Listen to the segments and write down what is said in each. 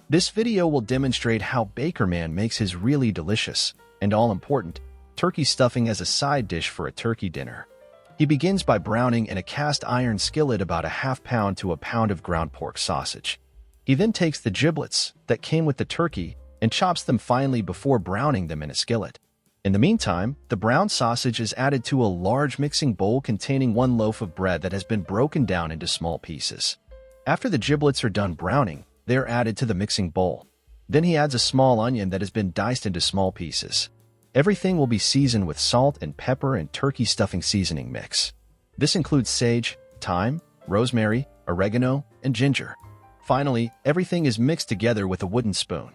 This video will demonstrate how Bakerman makes his really delicious, and all-important, turkey stuffing as a side dish for a turkey dinner. He begins by browning in a cast-iron skillet about a half pound to a pound of ground pork sausage. He then takes the giblets that came with the turkey and chops them finely before browning them in a skillet. In the meantime, the browned sausage is added to a large mixing bowl containing 1 loaf of bread that has been broken down into small pieces. After the giblets are done browning, they are added to the mixing bowl. Then he adds a small onion that has been diced into small pieces. Everything will be seasoned with salt and pepper and turkey stuffing seasoning mix. This includes sage, thyme, rosemary, oregano, and ginger. Finally, everything is mixed together with a wooden spoon.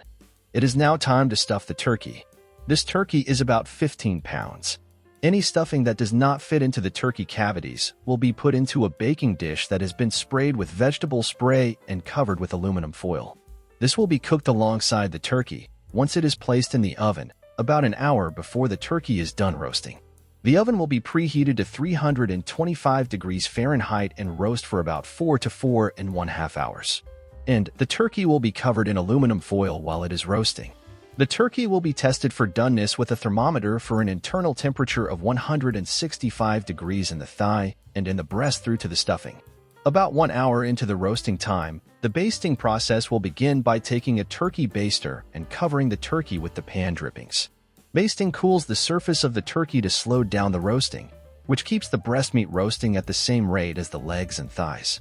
It is now time to stuff the turkey. This turkey is about 15 pounds. Any stuffing that does not fit into the turkey cavities will be put into a baking dish that has been sprayed with vegetable spray and covered with aluminum foil. This will be cooked alongside the turkey once it is placed in the oven, about an hour before the turkey is done roasting. The oven will be preheated to 325 degrees Fahrenheit and roast for about 4 to 4.5 hours. And the turkey will be covered in aluminum foil while it is roasting. The turkey will be tested for doneness with a thermometer for an internal temperature of 165 degrees in the thigh and in the breast through to the stuffing. About 1 hour into the roasting time, the basting process will begin by taking a turkey baster and covering the turkey with the pan drippings. Basting cools the surface of the turkey to slow down the roasting, which keeps the breast meat roasting at the same rate as the legs and thighs.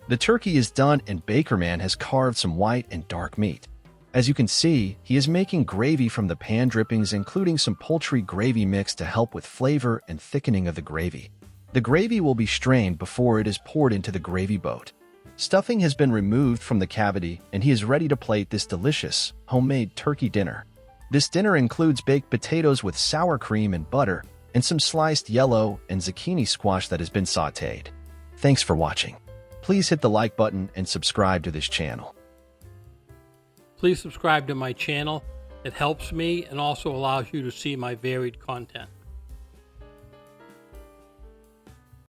The turkey is done and Bakerman has carved some white and dark meat. As you can see, he is making gravy from the pan drippings, including some poultry gravy mix to help with flavor and thickening of the gravy. The gravy will be strained before it is poured into the gravy boat. Stuffing has been removed from the cavity and he is ready to plate this delicious, homemade turkey dinner. This dinner includes baked potatoes with sour cream and butter and some sliced yellow and zucchini squash that has been sautéed. Thanks for watching. Please hit the like button and subscribe to this channel. Please subscribe to my channel. It helps me and also allows you to see my varied content.